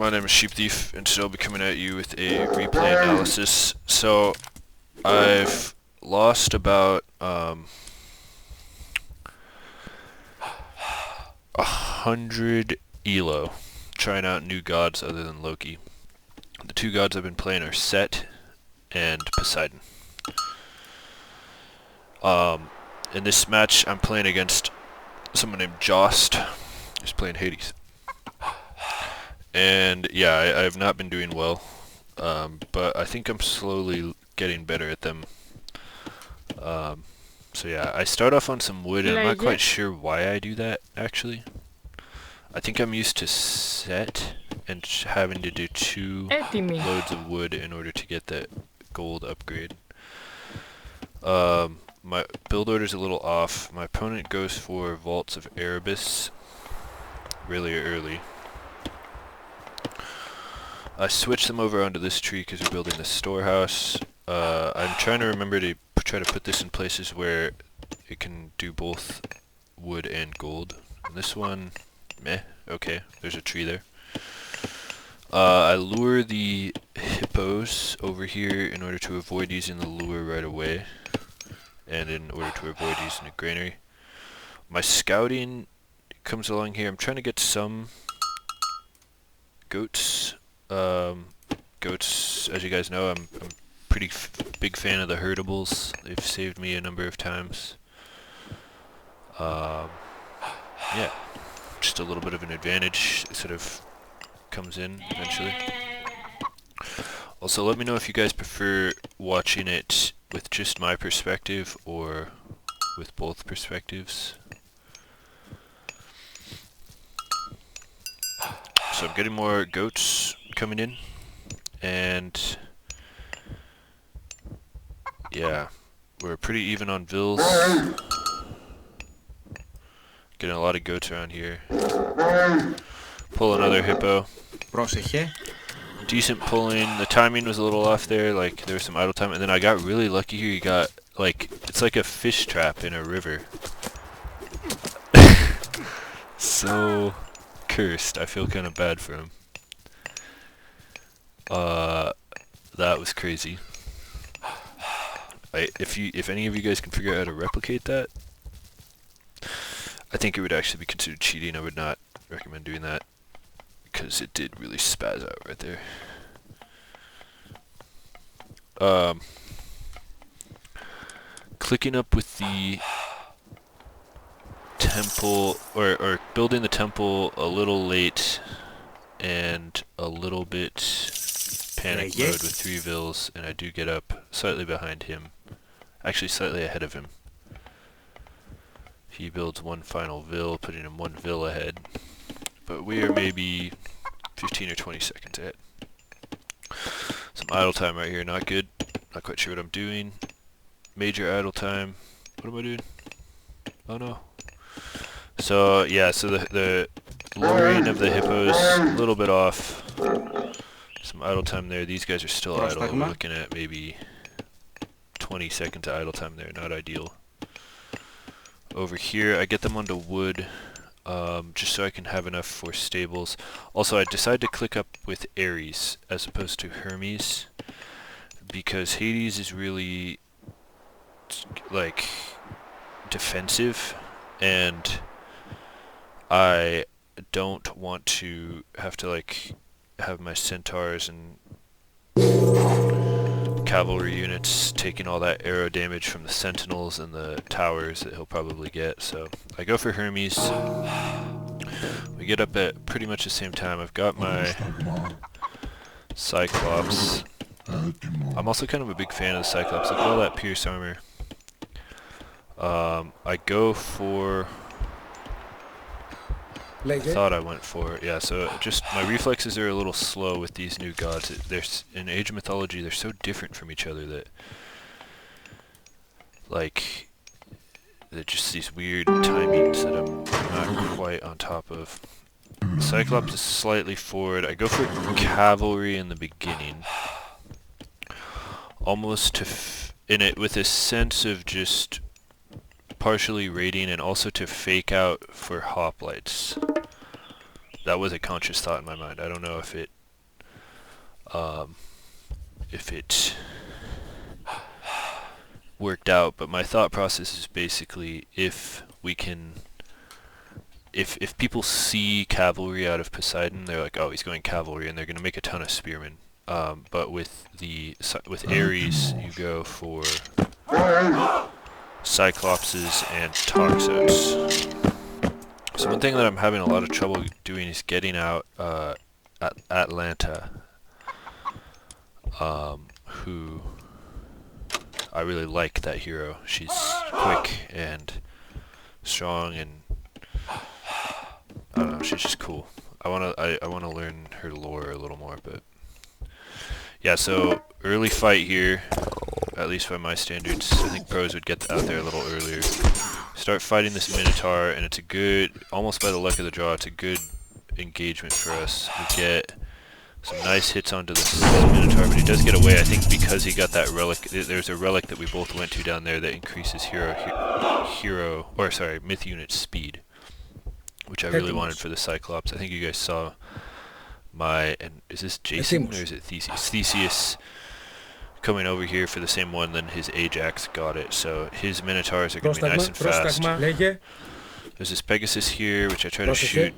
my name is Sheep Thief, and today I'll be coming at you with a replay analysis. So, I've lost about 100 elo trying out new gods other than Loki. The two gods I've been playing are Set and Poseidon. In this match, I'm playing against someone named Jost, who's playing Hades. And yeah, I have not been doing well, but I think I'm slowly getting better at them. So yeah, I start off on some wood, and I'm not quite sure why I do that, actually. I think I'm used to Set and having to do 2 loads of wood in order to get that gold upgrade. My build order's a little off. My opponent goes for Vaults of Erebus really early. I switched them over onto this tree because we're building the storehouse. I'm trying to remember to try to put this in places where it can do both wood and gold. And this one, meh, okay, there's a tree there. I lure the hippos over here in order to avoid using the lure right away, and in order to avoid using a granary. My scouting comes along here. I'm trying to get some goats. Goats, as you guys know, I'm pretty big fan of the herdables. They've saved me a number of times. Yeah, just a little bit of an advantage. It sort of comes in eventually. Also, let me know if you guys prefer watching it with just my perspective or with both perspectives. So I'm getting more goats coming in, and yeah, we're pretty even on vills. Getting a lot of goats around here. Pull another hippo. Decent pulling. The timing was a little off there, like there was some idle time, and then I got really lucky here. You got, like, it's like a fish trap in a river. So cursed. I feel kind of bad for him. That was crazy. If any of you guys can figure out how to replicate that, I think it would actually be considered cheating. I would not recommend doing that, because it did really spaz out right there. Clicking up with the temple, or building the temple a little late and a little bit panic mode with 3 vills, and I do get up slightly behind him. Actually, slightly ahead of him. He builds one final vill, putting him 1 vill ahead. But we are maybe 15 or 20 seconds ahead. Some idle time right here, not good. Not quite sure what I'm doing. Major idle time. What am I doing? Oh no. So yeah, so the luring of the hippos, a little bit off. Some idle time there. These guys are still idle. We're looking at maybe 20 seconds of idle time there. Not ideal. Over here, I get them onto wood, just so I can have enough for stables. Also, I decided to click up with Ares as opposed to Hermes, because Hades is really, like, defensive, and I don't want to have to, like, have my centaurs and cavalry units taking all that arrow damage from the sentinels and the towers that he'll probably get. So I go for Hermes. We get up at pretty much the same time. I've got my cyclops. I'm also kind of a big fan of the cyclops. Look at all that pierce armor. I go for... I thought I went for it. Yeah, so just my reflexes are a little slow with these new gods. In Age of Mythology, they're so different from each other that, like, they're just these weird timings that I'm not quite on top of. Cyclops is slightly forward. I go for cavalry in the beginning, almost to in it with a sense of just partially raiding, and also to fake out for hoplites. That was a conscious thought in my mind. I don't know if it if it worked out, but my thought process is basically if we can, if people see cavalry out of Poseidon, they're like, oh, he's going cavalry, and they're going to make a ton of spearmen. But with Ares, you go for cyclopses and toxotes. So one thing that I'm having a lot of trouble doing is getting out Atlanta, who I really like that hero. She's quick and strong, and I don't know, she's just cool. I wanna learn her lore a little more, but yeah. So early fight here, at least by my standards. I think pros would get out there a little earlier. Start fighting this minotaur, and it's a good, almost by the luck of the draw, it's a good engagement for us. We get some nice hits onto this minotaur, but he does get away, I think, because he got that relic. There's a relic that we both went to down there that increases myth unit speed, which I really wanted for the cyclops. I think you guys saw my, and is this Jason or is it Theseus? Theseus coming over here for the same one, then his Ajax got it, so his minotaurs are going to be nice and fast. There's this Pegasus here, which I try to shoot.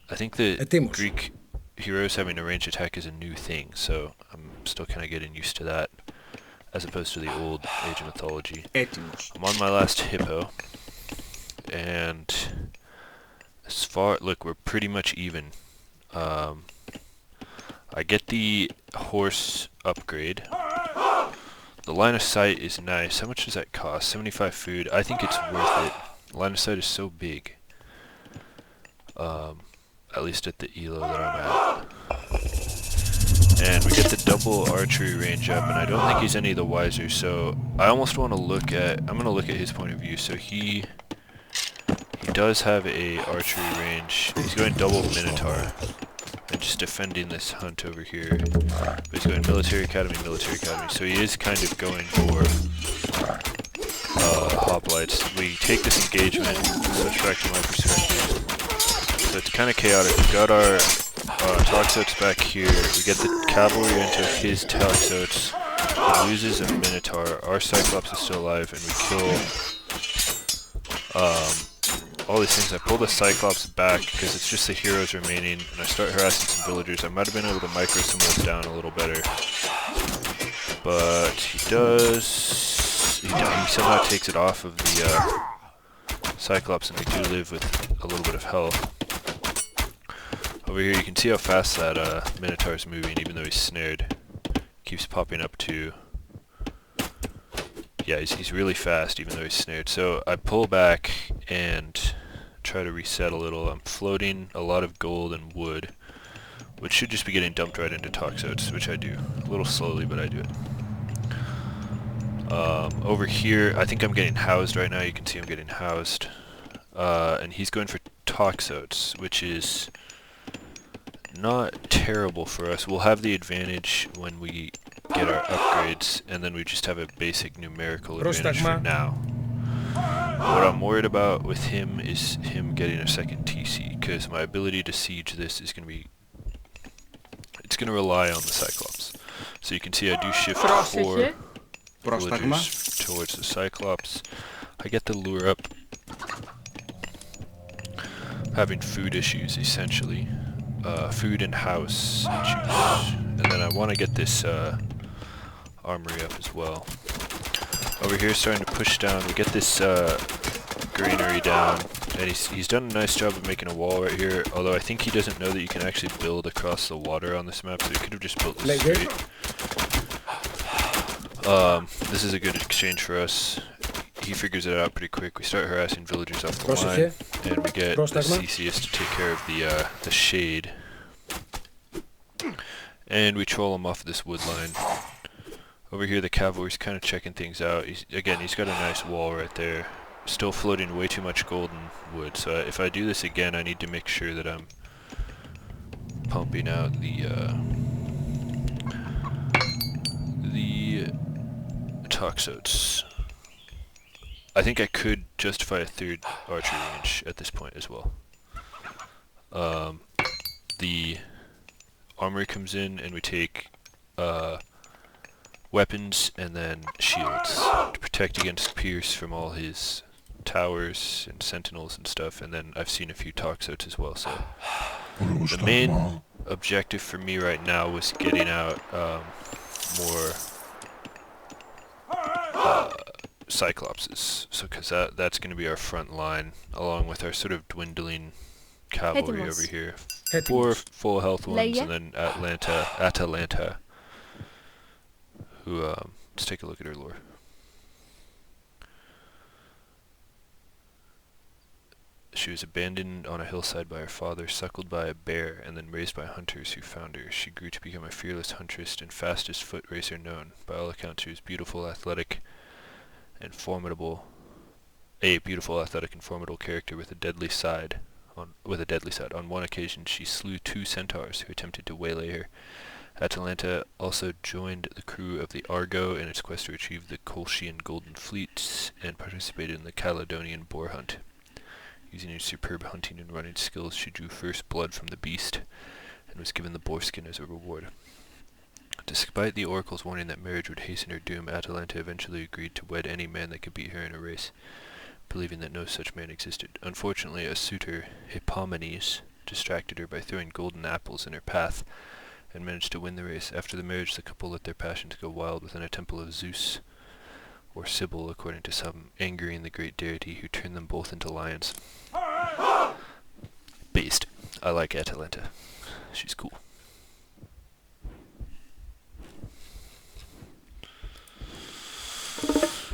I think the Greek heroes having a range attack is a new thing, so I'm still kind of getting used to that, as opposed to the old Age of Mythology. I'm on my last hippo, and as far, look, we're pretty much even. I get the horse upgrade. The line of sight is nice. How much does that cost? 75 food. I think it's worth it. Line of sight is so big. At least at the elo that I'm at. And we get the double archery range up, and I don't think he's any the wiser, so I almost want to look at, I'm going to look at his point of view. So he does have a archery range. He's going double minotaur and just defending this hunt over here. But he's going military academy, so he is kind of going for hoplites. We take this engagement, switch back to my perspective. So it's kind of chaotic. We've got our toxotes back here. We get the cavalry into his toxotes. He loses a minotaur. Our cyclops is still alive, and we kill all these things. I pull the cyclops back because it's just the heroes remaining, and I start harassing some villagers. I might have been able to micro some of this down a little better, but he somehow takes it off of the cyclops, and we do live with a little bit of health. Over here you can see how fast that minotaur is moving, even though he's snared. Keeps popping up to, yeah, he's really fast even though he's snared. So I pull back and try to reset a little. I'm floating a lot of gold and wood, which should just be getting dumped right into toxotes, which I do. A little slowly, but I do it. Over here, I think I'm getting housed right now. You can see I'm getting housed. And he's going for toxotes, which is not terrible for us. We'll have the advantage when we get our upgrades, and then we just have a basic numerical advantage for now. What I'm worried about with him is him getting a second TC, because my ability to siege this is going to be, it's going to rely on the Cyclops. So you can see I do shift 4 villagers towards the Cyclops. I get the lure up. Having food issues, essentially. Food and house issues. And then I want to get this armory up as well. Over here starting to push down. We get this granary down, and he's done a nice job of making a wall right here, although I think he doesn't know that you can actually build across the water on this map, so he could have just built this straight. This is a good exchange for us. He figures it out pretty quick. We start harassing villagers off the line, and we get the CCS to take care of the shade. And we troll him off this wood line. Over here the cavalry's kind of checking things out. He's got a nice wall right there. Still floating way too much golden wood, so if I do this again I need to make sure that I'm pumping out the toxotes. I think I could justify a third archery range at this point as well. The armory comes in and we take weapons and then shields to protect against Pierce from all his towers and sentinels and stuff, and then I've seen a few toxotes as well. So the main objective for me right now was getting out more cyclopses, so because that's going to be our front line, along with our sort of dwindling cavalry over here. 4 full health ones, and then Atalanta, who, let's take a look at her lore. She was abandoned on a hillside by her father, suckled by a bear, and then raised by hunters who found her. She grew to become a fearless huntress and fastest foot racer known. By all accounts, she was beautiful, athletic, and formidable. A beautiful, athletic, and formidable character with a deadly side. On one occasion, she slew 2 centaurs who attempted to waylay her. Atalanta also joined the crew of the Argo in its quest to retrieve the Colchian Golden Fleets and participated in the Caledonian boar hunt. Using her superb hunting and running skills, she drew first blood from the beast and was given the boarskin as a reward. Despite the oracle's warning that marriage would hasten her doom, Atalanta eventually agreed to wed any man that could beat her in a race, believing that no such man existed. Unfortunately, a suitor, Hippomenes, distracted her by throwing golden apples in her path and managed to win the race. After the marriage, the couple let their passions go wild within a temple of Zeus, or Sibyl according to some, angering the great deity who turned them both into lions. Beast. I like Atalanta. She's cool.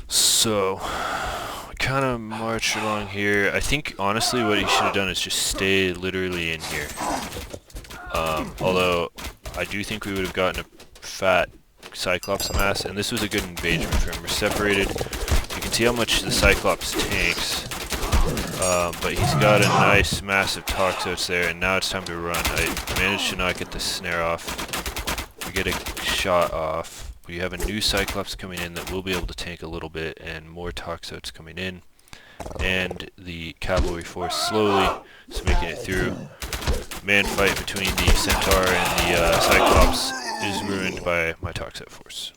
So, we kind of march along here. I think, honestly, what he should have done is just stay literally in here. Although, I do think we would have gotten a fat cyclops mass, and this was a good invasion for him. We're separated. You can see how much the cyclops tanks. But he's got a nice massive toxotes there, and now it's time to run. I managed to not get the snare off. We get a shot off. We have a new cyclops coming in that will be able to tank a little bit, and more toxotes coming in. And the cavalry force slowly is making it through. Man fight between the centaur and the cyclops is ruined by my toxote force.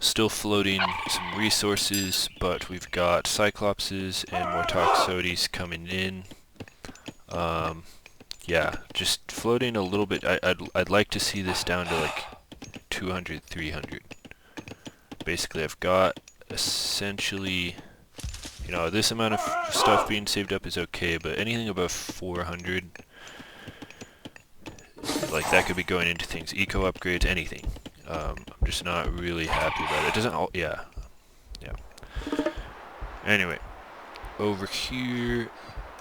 Still floating some resources, but we've got cyclopses and more toxotes coming in. Yeah, just floating a little bit. I'd like to see this down to like 200, 300. Basically, I've got essentially, you know, this amount of stuff being saved up is okay, but anything above 400, like that could be going into things, eco upgrades, anything. I'm just not really happy about it. It doesn't all, yeah. Anyway, over here,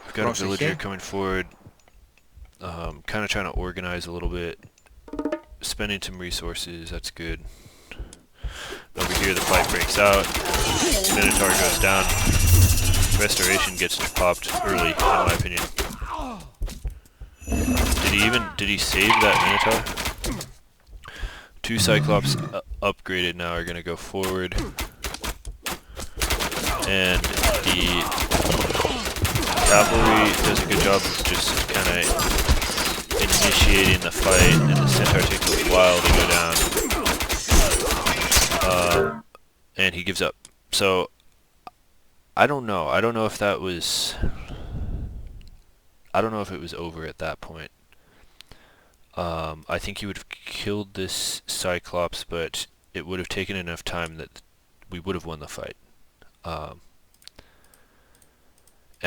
we've got a villager coming forward. Kind of trying to organize a little bit. Spending some resources, that's good. Over here, the fight breaks out. Minotaur goes down. Restoration gets popped early, in my opinion. Did he save that Minotaur? 2 Cyclops upgraded now are going to go forward. And the cavalry does a good job of just kind of initiating the fight, and the centaur takes a while to go down. And he gives up. So, I don't know. I don't know if that was... I don't know if it was over at that point. I think he would have killed this Cyclops, but it would have taken enough time that we would have won the fight. And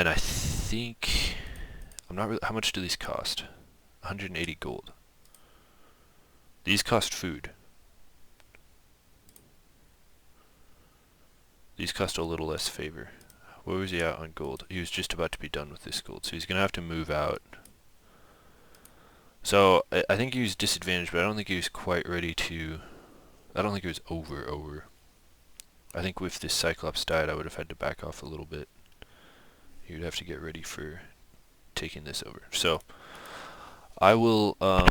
I think... I'm not really... How much do these cost? 180 gold. These cost food. These cost a little less favor. Where was he at on gold? He was just about to be done with this gold, so he's going to have to move out. So, I think he was disadvantaged, but I don't think he was quite ready to... I don't think it was over. I think if this Cyclops died, I would have had to back off a little bit. He would have to get ready for taking this over. So, I will, I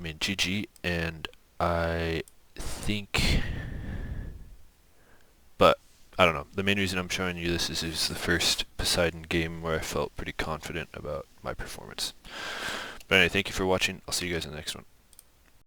mean, GG, and I think... But, I don't know. The main reason I'm showing you this is the first Poseidon game where I felt pretty confident about my performance. But anyway, thank you for watching. I'll see you guys in the next one.